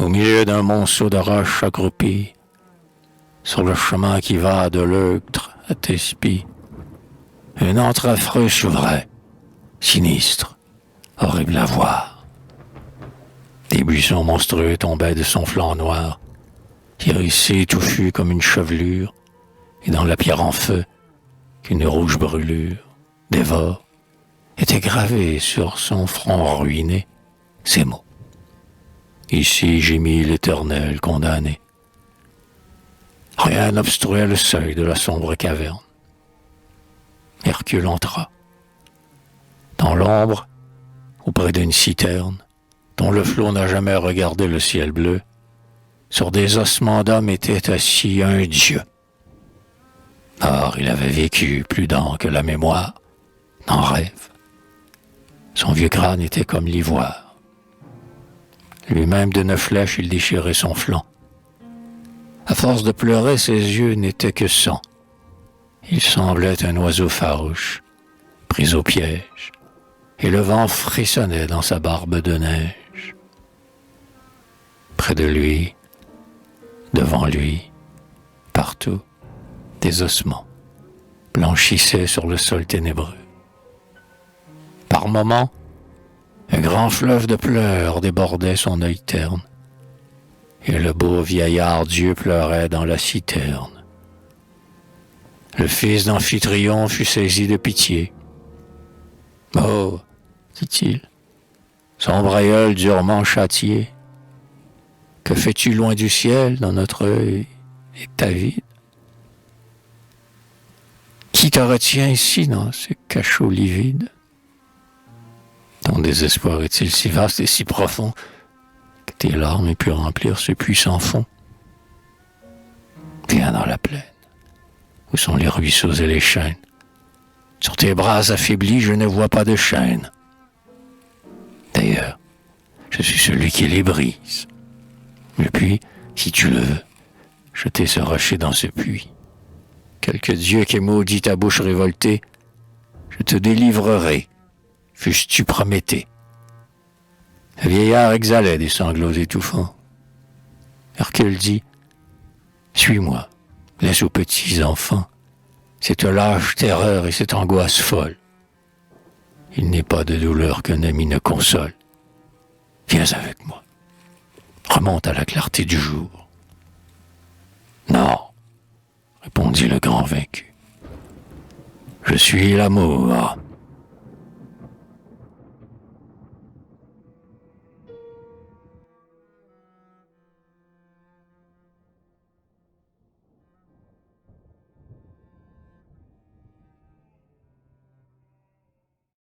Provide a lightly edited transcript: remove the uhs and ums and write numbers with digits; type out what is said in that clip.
au milieu d'un monceau de roches accroupies, sur le chemin qui va de l'Euctre à Thespie, un antre affreux s'ouvrait, sinistre, horrible à voir. Des buissons monstrueux tombaient de son flanc noir, hérissé, touffu comme une chevelure, et dans la pierre en feu, qu'une rouge brûlure dévore, étaient gravés sur son front ruiné ces mots. Ici gémit l'Éternel condamné. Rien n'obstruait le seuil de la sombre caverne. Hercule entra. Dans l'ombre, auprès d'une citerne, dont le flot n'a jamais regardé le ciel bleu, sur des ossements d'hommes était assis un dieu. Or, il avait vécu plus d'ans que la mémoire n'en rêve. Son vieux crâne était comme l'ivoire. Lui-même de 9 flèches, il déchirait son flanc. À force de pleurer, ses yeux n'étaient que sang. Il semblait un oiseau farouche, pris au piège, et le vent frissonnait dans sa barbe de neige. Près de lui, devant lui, partout, des ossements blanchissaient sur le sol ténébreux. Par moments, un grand fleuve de pleurs débordait son œil terne, et le beau vieillard Dieu pleurait dans la citerne. Le fils d'Amphitryon fut saisi de pitié. « Oh, dit-il, sombre aïeul durement châtié, que fais-tu loin du ciel dans notre œil est avide? Qui te retient ici dans ce cachot livide? Ton désespoir est-il si vaste et si profond que tes larmes aient pu remplir ce puissant fond? Viens dans la plaine, où sont les ruisseaux et les chênes. Sur tes bras affaiblis, je ne vois pas de chaîne. D'ailleurs, je suis celui qui les brise. Et puis, si tu le veux, jeter ce rocher dans ce puits. Quelque dieu qui maudit ta bouche révoltée, je te délivrerai, fusses-tu Prométhée. Le vieillard exhalait des sanglots étouffants. Hercule dit, « Suis-moi, laisse aux petits enfants cette lâche terreur et cette angoisse folle. Il n'est pas de douleur qu'un ami ne console. Viens avec moi. Remonte à la clarté du jour. » « Non, » répondit le grand vaincu. « Je suis l'amour.